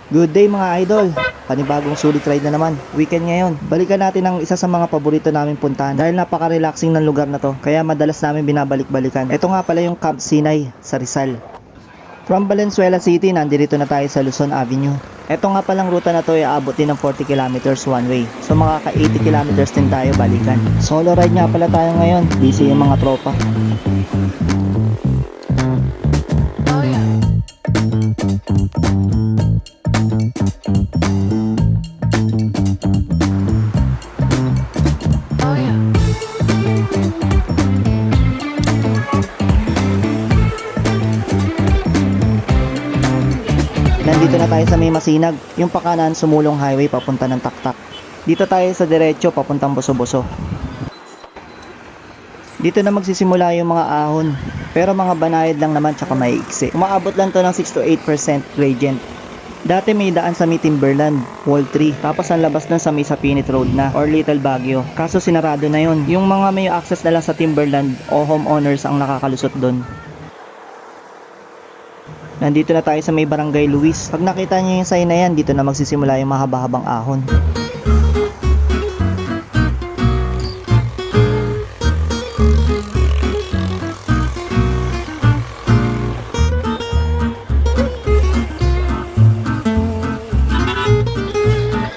Good day mga idol! Panibagong sulit ride na naman. Weekend ngayon. Balikan natin ang isa sa mga paborito namin puntahan dahil napaka-relaxing ng lugar na to. Kaya madalas namin binabalik-balikan. Ito nga pala yung Camp Sinay sa Rizal. From Valenzuela City, nandito na tayo sa Luzon Avenue. Ito nga palang ruta na to ay aabot din ng 40 kilometers one way. So makaka 80 kilometers din tayo balikan. Solo ride nga pala tayo ngayon. Busy yung mga tropa. Nandito na tayo sa may Masinag, yung pakanan sumulong highway papunta ng Taktak. Dito tayo sa diretso papuntang Boso-Boso. Dito na magsisimula yung mga ahon, pero mga banayad lang naman tsaka maiiksi. Umaabot lang to ng 6 to 8% gradient. Dati may daan sa may Timberland, Wall 3, tapos ang labas dun sa may Sapinit Road na or Little Baguio. Kaso sinarado na yun. Yung mga may access na lang sa Timberland o homeowners ang nakakalusot dun. Nandito na tayo sa may Barangay Luis. Pag nakita niyo yung sign na yan, dito na magsisimula yung mahaba-habang ahon.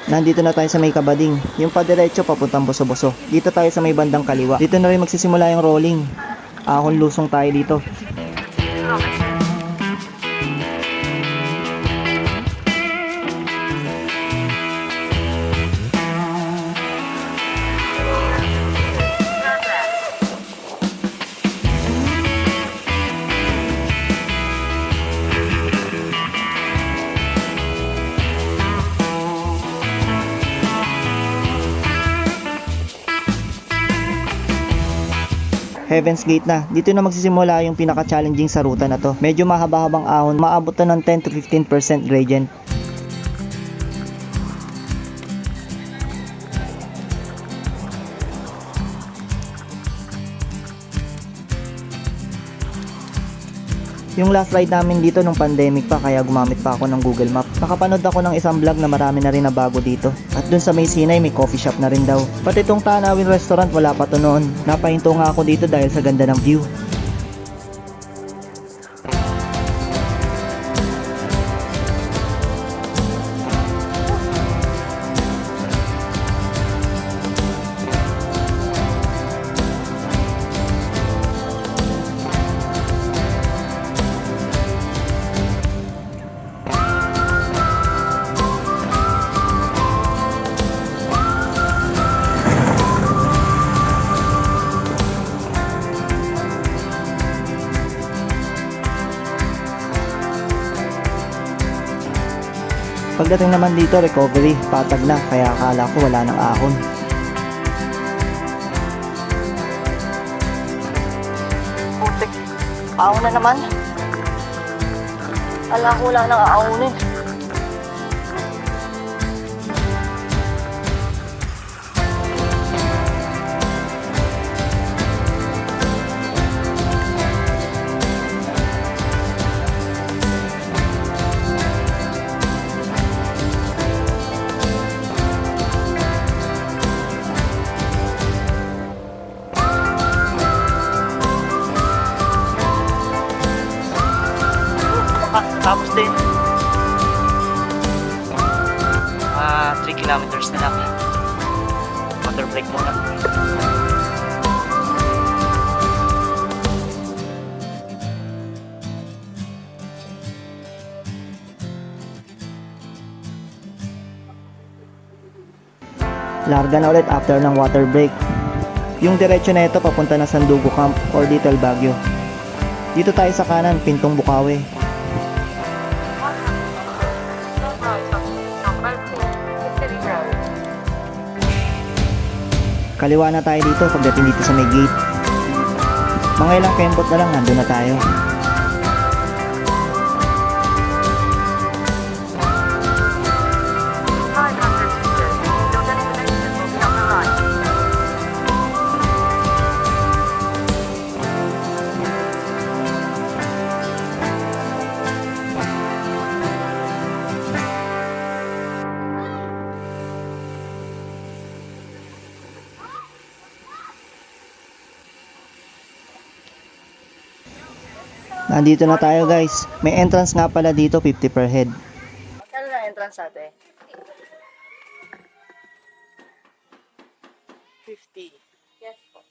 Nandito na tayo sa may Kabading, yung padiretso papuntang Boso-Boso. Dito tayo sa may bandang kaliwa. Dito na rin magsisimula yung rolling. Ahon lusong tayo dito. Heaven's Gate na. Dito na magsisimula yung pinaka-challenging sa ruta na to. Medyo mahaba-habang ahon, maabot na ng 10 to 15% gradient. Yung last ride namin dito nung pandemic pa, kaya gumamit pa ako ng Google Map. Nakapanood ako ng isang vlog na marami na rin na bago dito. At dun sa may Sinay, may coffee shop na rin daw. Pati itong Tanawin Restaurant, wala pa to noon. Napahinto nga ako dito dahil sa ganda ng view. Pagdating naman dito, recovery, patag na, kaya akala ko wala nang ahon. Putik, ahon na naman. Ala ko wala nang ahon eh. Tapos din 3 kilometers na lang. Water break muna. Larga na ulit after ng water break. Yung diretsyo na ito papunta na Sandugo Camp or Little Baguio. Dito tayo sa kanan, Pintong Bukawi. Kaliwa na tayo dito pagdating dito sa may gate. Mga ilang kembot na lang, nandun na tayo. Nandito na tayo guys. May entrance nga pala dito, 50 per head. Magkano na entrance ate? 50. Yes po.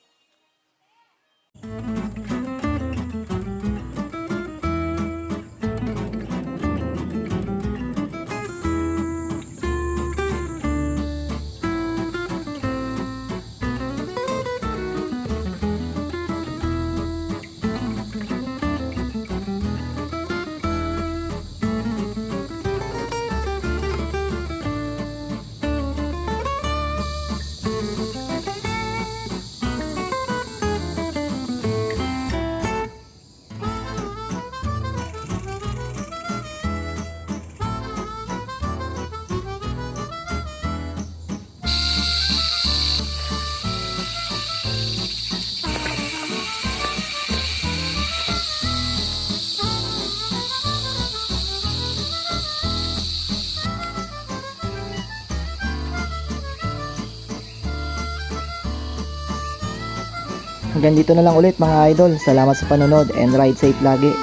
Hanggang dito na lang ulit mga idol. Salamat sa panonood and ride safe lagi.